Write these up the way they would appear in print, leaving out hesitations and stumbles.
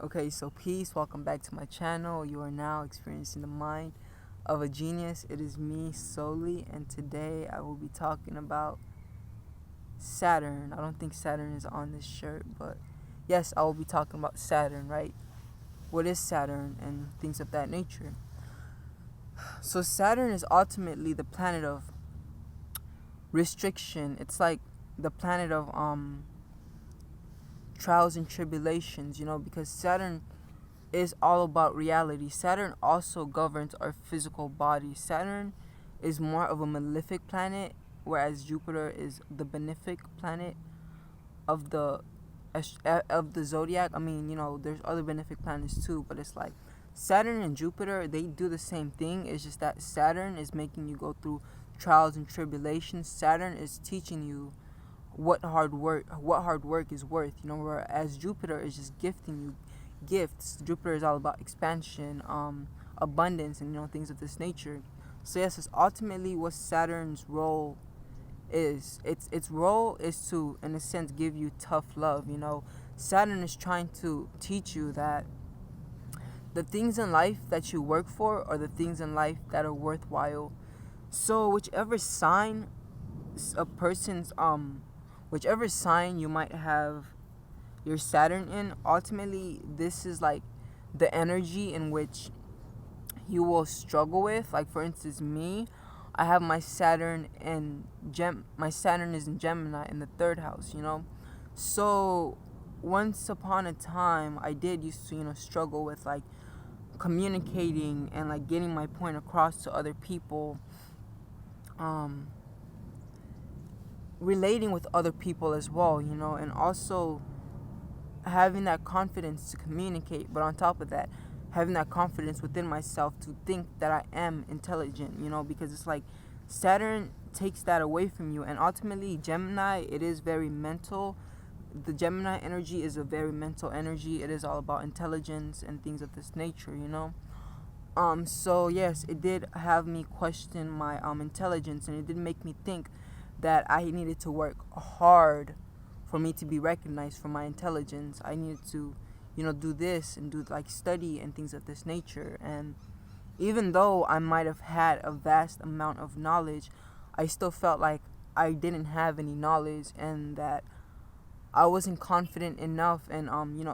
Okay, so peace, welcome back to my channel. You are now experiencing the mind of a genius. It is me solely, and today I will be talking about Saturn. I don't think Saturn is on this shirt, but yes, I will be talking about Saturn, right? What is Saturn and things of that nature. So Saturn is ultimately the planet of restriction. It's like the planet of trials and tribulations, because Saturn is all about reality. Saturn also governs our physical body. Saturn is more of a malefic planet, whereas Jupiter is the benefic planet of the zodiac. I mean, there's other benefic planets too, but it's like Saturn and Jupiter, they do the same thing. It's just that Saturn is making you go through trials and tribulations. Saturn is teaching you what hard work is worth, whereas Jupiter is just gifting you gifts. Jupiter is all about expansion, abundance, and things of this nature. So yes, it's ultimately what Saturn's role is. Its role is to, in a sense, give you tough love. Saturn is trying to teach you that the things in life that you work for are the things in life that are worthwhile. So whichever sign a person's whichever sign you might have your Saturn in, ultimately this is like the energy in which you will struggle with. Like, for instance, me, I have my Saturn in my Saturn is in Gemini in the third house, so once upon a time I did used to struggle with like communicating and like getting my point across to other people, relating with other people as well, and also having that confidence to communicate. But on top of that, having that confidence within myself to think that I am intelligent, because it's like Saturn takes that away from you. And ultimately, Gemini, it is very mental. The Gemini energy is a very mental energy. It is all about intelligence and things of this nature, so yes, it did have me question my intelligence, and it did make me think that I needed to work hard for me to be recognized for my intelligence. I needed to, do this and do like study and things of this nature. And even though I might have had a vast amount of knowledge, I still felt like I didn't have any knowledge, and that I wasn't confident enough in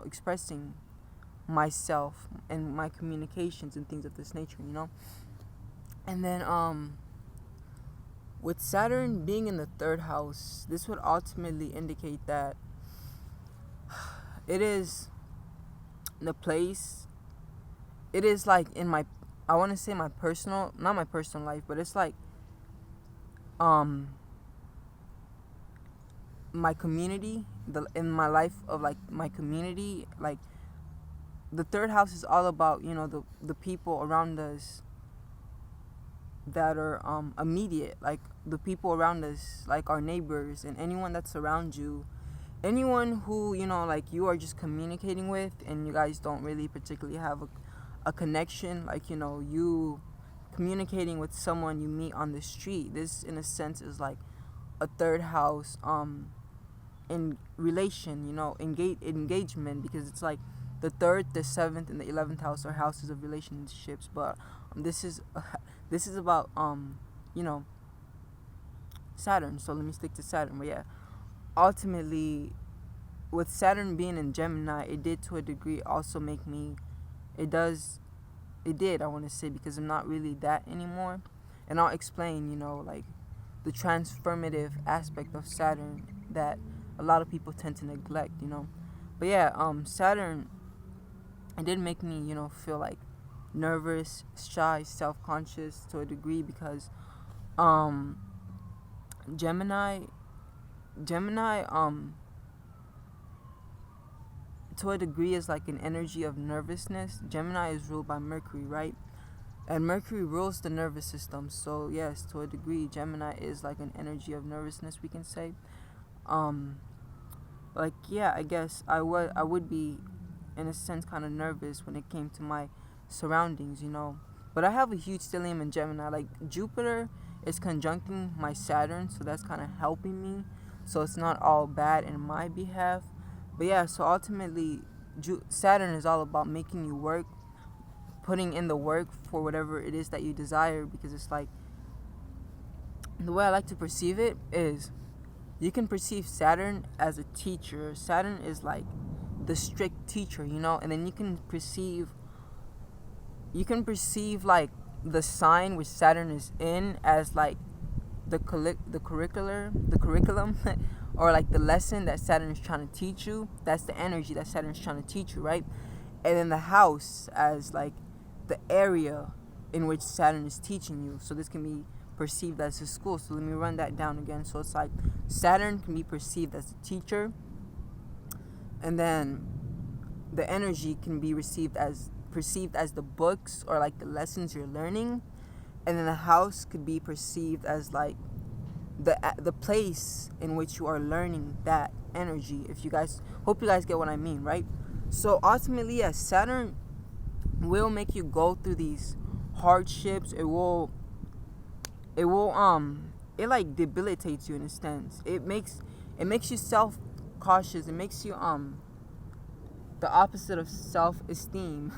expressing myself and my communications and things of this nature, And then with Saturn being in the third house, this would ultimately indicate that it is the place, it is like in my, I want to say my personal, not my personal life, but it's like my community, in my life of like my community. Like, the third house is all about the people around us that are immediate, like the people around us, like our neighbors and anyone that's around you, anyone who like you are just communicating with, and you guys don't really particularly have a connection, like you communicating with someone you meet on the street. This in a sense is like a third house in relation, engagement, because it's like the third, the seventh, and the 11th house are houses of relationships. But this is about Saturn. So let me stick to Saturn. But yeah, ultimately, with Saturn being in Gemini, it did to a degree also make me. It did. I want to say, because I'm not really that anymore, and I'll explain. Like the transformative aspect of Saturn that a lot of people tend to neglect. But yeah, Saturn, it did make me feel like nervous, shy, self-conscious to a degree, because Gemini to a degree is like an energy of nervousness. Gemini is ruled by Mercury, right? And Mercury rules the nervous system. So yes, to a degree, Gemini is like an energy of nervousness, we can say. Like, yeah, I guess I would be in a sense kind of nervous when it came to my surroundings, But I have a huge stellium in Gemini. Like, Jupiter is conjuncting my Saturn, so that's kind of helping me. So it's not all bad in my behalf. But yeah, so ultimately, Saturn is all about making you work, putting in the work for whatever it is that you desire, because it's like, the way I like to perceive it is, you can perceive Saturn as a teacher. Saturn is like the strict teacher, and then you can perceive like the sign which Saturn is in as like the curriculum or like the lesson that Saturn is trying to teach you. That's the energy that Saturn is trying to teach you, right? And then the house as like the area in which Saturn is teaching you. So this can be perceived as a school. So let me run that down again. So it's like Saturn can be perceived as a teacher, and then the energy can be perceived as the books or like the lessons you're learning, and then the house could be perceived as like the place in which you are learning that energy. If you guys, hope you guys get what I mean, right? So ultimately, yes, Saturn will make you go through these hardships. It like debilitates you in a sense. It makes you self-cautious. It makes you the opposite of self-esteem.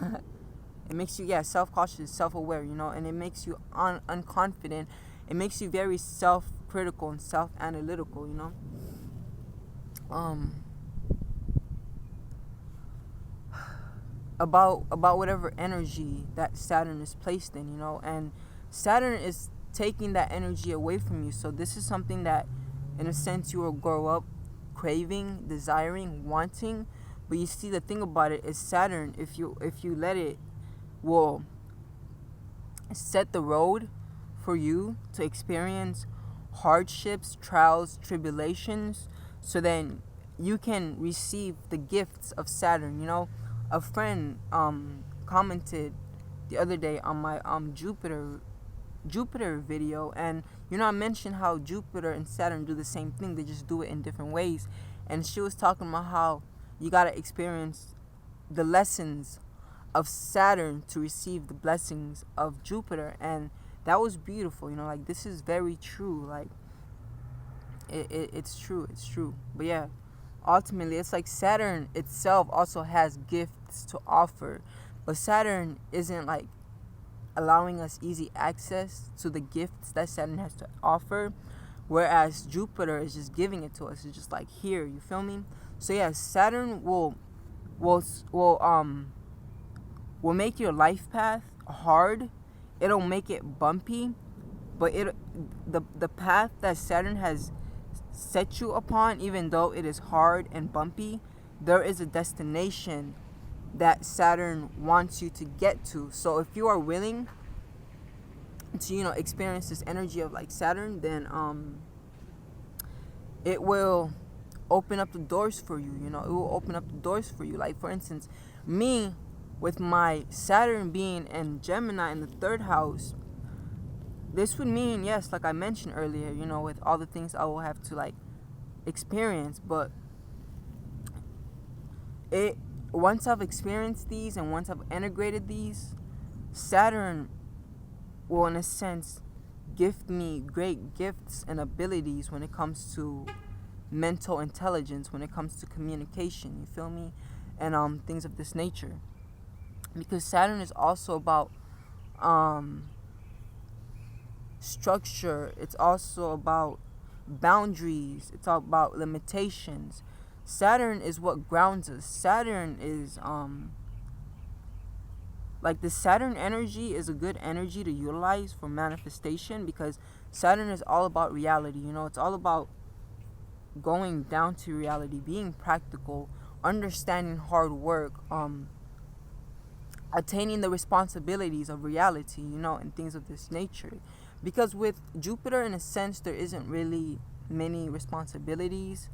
It makes you self-cautious, self-aware, and it makes you unconfident. It makes you very self-critical and self-analytical, about whatever energy that Saturn is placed in, and Saturn is taking that energy away from you. So this is something that, in a sense, you will grow up craving, desiring, wanting. But you see, the thing about it is, Saturn, if you let it, will set the road for you to experience hardships, trials, tribulations, so then you can receive the gifts of Saturn. A friend commented the other day on my Jupiter video, and I mentioned how Jupiter and Saturn do the same thing. They just do it in different ways. And she was talking about how you gotta experience the lessons of Saturn to receive the blessings of Jupiter, and that was beautiful. Like, this is very true. Like, it's true. But yeah, ultimately, it's like Saturn itself also has gifts to offer, but Saturn isn't like allowing us easy access to the gifts that Saturn has to offer, whereas Jupiter is just giving it to us. It's just like, here, you feel me? So yeah, Saturn will make your life path hard. It'll make it bumpy, but the path that Saturn has set you upon, even though it is hard and bumpy, there is a destination that Saturn wants you to get to. So if you are willing to experience this energy of like Saturn, then it will open up the doors for you. It will open up the doors for you. Like, for instance, me, with my Saturn being in Gemini in the 3rd house, this would mean, yes, like I mentioned earlier, with all the things I will have to like experience, but once I've experienced these and once I've integrated these, Saturn will, in a sense, gift me great gifts and abilities when it comes to mental intelligence, when it comes to communication, you feel me? And things of this nature. Because Saturn is also about structure. It's also about boundaries. It's all about limitations. Saturn is what grounds us. Saturn is like, the Saturn energy is a good energy to utilize for manifestation, because Saturn is all about reality. It's all about going down to reality, being practical, understanding hard work, attaining the responsibilities of reality, and things of this nature. Because with Jupiter, in a sense, there isn't really many responsibilities.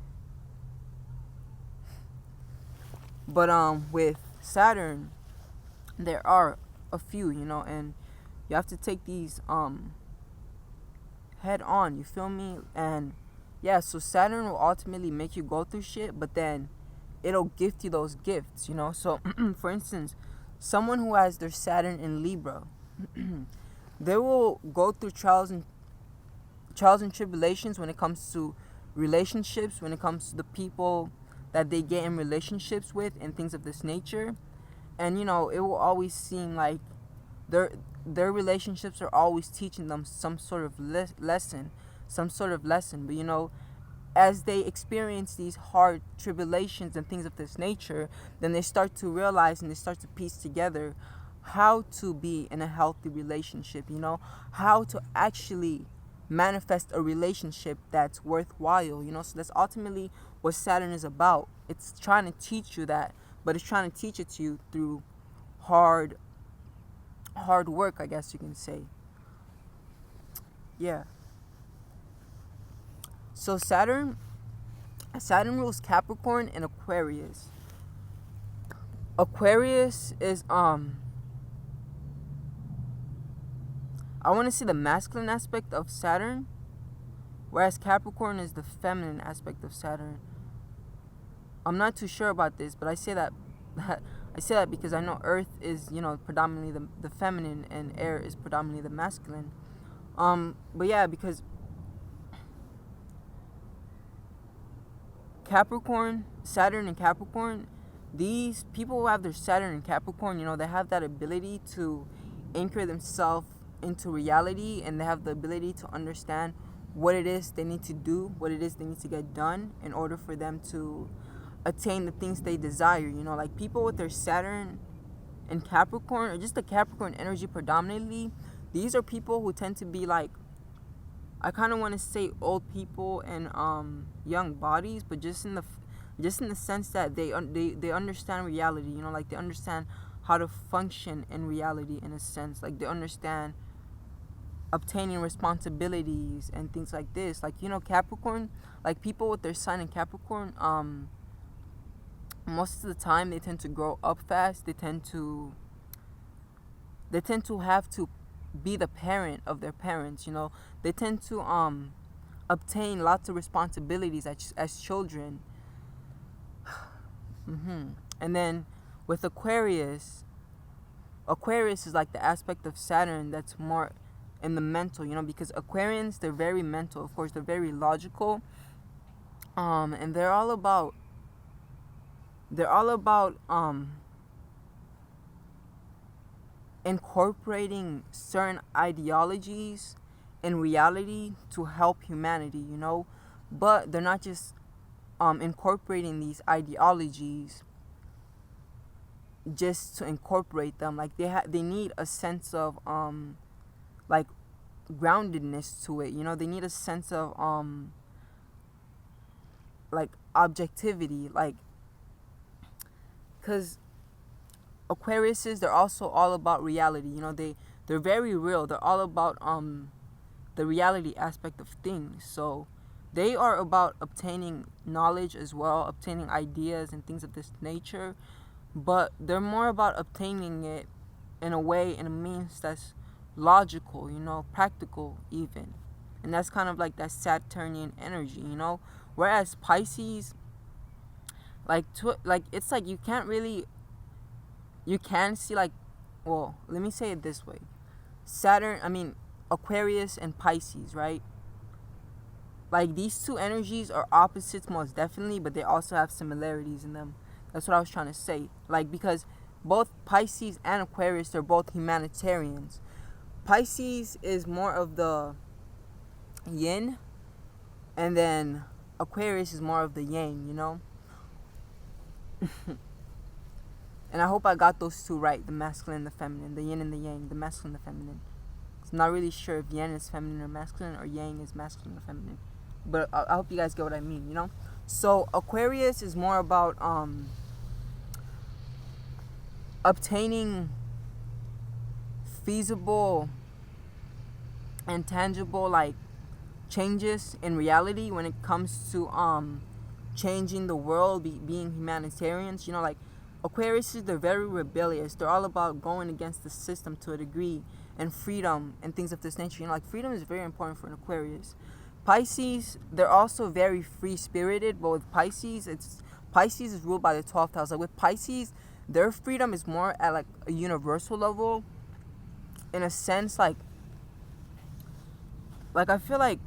But with Saturn, there are a few, and you have to take these head on, you feel me? And yeah, so Saturn will ultimately make you go through shit, but then it'll gift you those gifts, So, for instance, someone who has their Saturn in Libra, they will go through trials and tribulations when it comes to relationships, when it comes to the people that they get in relationships with and things of this nature. And it will always seem like their relationships are always teaching them some sort of lesson, but as they experience these hard tribulations and things of this nature, then they start to realize and they start to piece together how to be in a healthy relationship, how to actually manifest a relationship that's worthwhile, so that's ultimately what Saturn is about. It's trying to teach you that, but it's trying to teach it to you through hard work, I guess you can say. Yeah. So Saturn rules Capricorn and Aquarius. Aquarius is I want to see the masculine aspect of Saturn, whereas Capricorn is the feminine aspect of Saturn. I'm not too sure about this, but I say that because I know Earth is, predominantly the feminine, and air is predominantly the masculine. But yeah, because Saturn and Capricorn, these people who have their Saturn and Capricorn, they have that ability to anchor themselves into reality, and they have the ability to understand what it is they need to do, what it is they need to get done in order for them to attain the things they desire. Like people with their Saturn and Capricorn, or just the Capricorn energy predominantly, these are people who tend to be like, I kind of want to say old people and young bodies, but just in the sense that they understand reality, like they understand how to function in reality, in a sense. Like they understand obtaining responsibilities and things like this. Like, Capricorn, like people with their sun in Capricorn, most of the time they tend to grow up fast. They tend to have to be the parent of their parents. They tend to obtain lots of responsibilities as children. And then with Aquarius is like the aspect of Saturn that's more in the mental, because Aquarians, they're very mental. Of course, they're very logical, and they're all about incorporating certain ideologies in reality to help humanity, but they're not just incorporating these ideologies just to incorporate them. Like they need a sense of like groundedness to it. They need a sense of like objectivity, like, because Aquariuses, they're also all about reality. They're very real. They're all about the reality aspect of things. So they are about obtaining knowledge as well, obtaining ideas and things of this nature, but they're more about obtaining it in a means that's logical, practical even. And that's kind of like that Saturnian energy, whereas Pisces, it's like you can see, like, well, let me say it this way. Aquarius and Pisces, right? Like, these two energies are opposites most definitely, but they also have similarities in them. That's what I was trying to say. Like, because both Pisces and Aquarius, they're both humanitarians. Pisces is more of the yin, and then Aquarius is more of the yang, And I hope I got those two right, the masculine and the feminine, the yin and the yang, the masculine and the feminine. I'm not really sure if yin is feminine or masculine, or yang is masculine or feminine. But I hope you guys get what I mean, So Aquarius is more about obtaining feasible and tangible, like, changes in reality when it comes to changing the world, being humanitarians. Like, Aquariuses, they're very rebellious. They're all about going against the system to a degree, and freedom and things of this nature. Like, freedom is very important for an Aquarius. Pisces, they're also very free-spirited, but with Pisces is ruled by the 12th house. Like, with Pisces, their freedom is more at, like, a universal level, in a sense. Like I feel like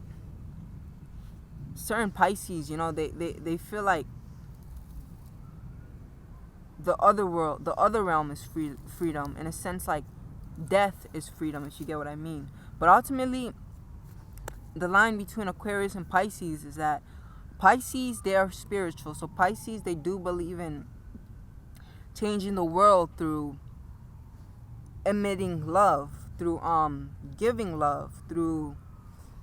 certain Pisces, they feel like the other world, the other realm is freedom. In a sense, like death is freedom, if you get what I mean. But ultimately, the line between Aquarius and Pisces is that Pisces, they are spiritual. So Pisces, they do believe in changing the world through emitting love, through giving love, through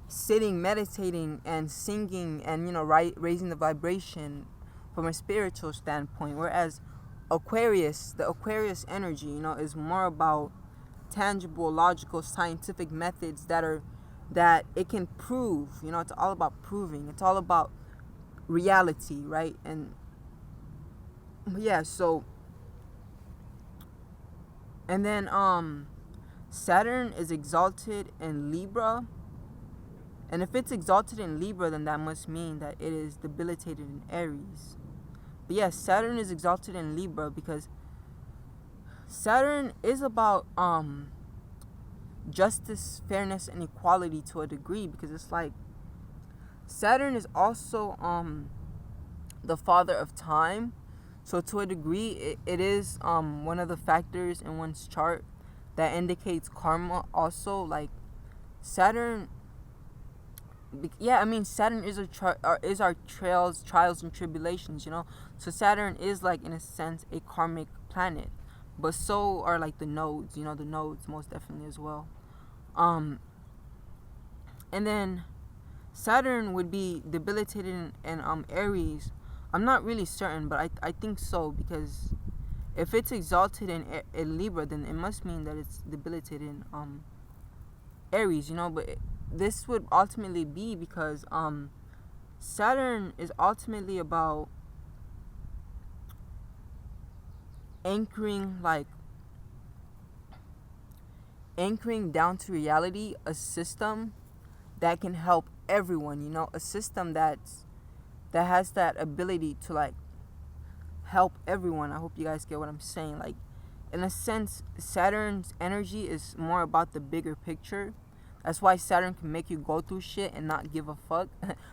sitting, meditating, and singing, and raising the vibration from a spiritual standpoint. Whereas Aquarius, the Aquarius energy, is more about tangible, logical, scientific methods that it can prove. It's all about proving. It's all about reality, right? And yeah, so and then Saturn is exalted in Libra. And if it's exalted in Libra, then that must mean that it is debilitated in Aries. But yes, Saturn is exalted in Libra because Saturn is about justice, fairness, and equality to a degree, because it's like Saturn is also the father of time. So to a degree, it is one of the factors in one's chart that indicates karma also. Like Saturn, Saturn is our trials and tribulations, So Saturn is, like, in a sense, a karmic planet, but so are like the nodes, the nodes most definitely as well. And then Saturn would be debilitated in Aries. I'm not really certain, but I think so, because if it's exalted in Libra, then it must mean that it's debilitated in Aries, but this would ultimately be because Saturn is ultimately about anchoring down to reality a system that can help everyone, a system that has that ability to, like, help everyone. I hope you guys get what I'm saying. Like, in a sense, Saturn's energy is more about the bigger picture. That's why Saturn can make you go through shit and not give a fuck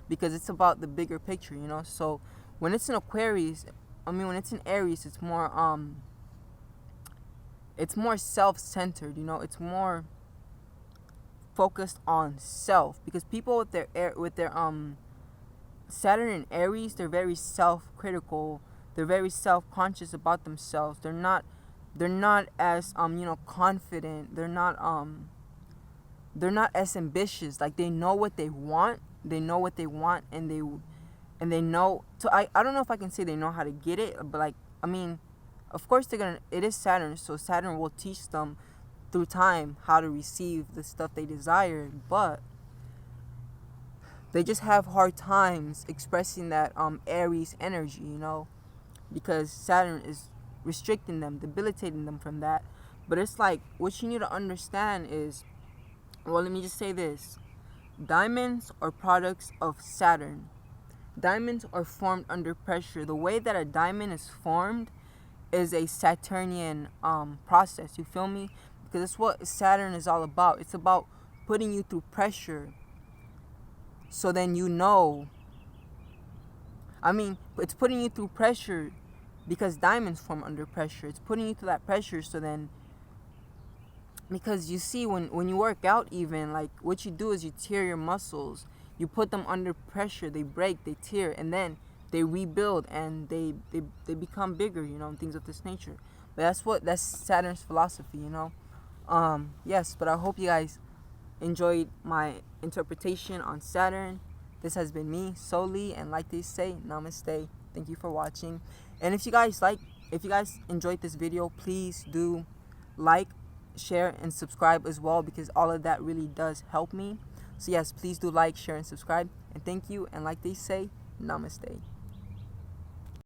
because it's about the bigger picture, So when it's in Aquarius, when it's in Aries, it's more self-centered, It's more focused on self, because people with their Saturn and Aries, they're very self-critical. They're very self-conscious about themselves. They're not as confident. They're not as ambitious. Like, they know what they want. And they know. So I don't know if I can say they know how to get it, but of course it is Saturn, so Saturn will teach them through time how to receive the stuff they desire, but they just have hard times expressing that Aries energy, because Saturn is restricting them, debilitating them from that. But it's like, what you need to understand is, well, let me just say this. Diamonds are products of Saturn. Diamonds are formed under pressure. The way that a diamond is formed is a Saturnian process. You feel me? Because that's what Saturn is all about. It's about putting you through pressure. So then it's putting you through pressure because diamonds form under pressure. It's putting you through that pressure so then, because you see, when you work out, even, like, what you do is you tear your muscles. You put them under pressure. They break, they tear, and then they rebuild and they become bigger, and things of this nature. But that's Saturn's philosophy, Yes, but I hope you guys enjoyed my interpretation on Saturn. This has been me, Soli, and like they say, namaste. Thank you for watching. And if you guys enjoyed this video, please do like, share, and subscribe as well, because all of that really does help me. So yes, please do like, share, and subscribe. And thank you, and like they say, namaste.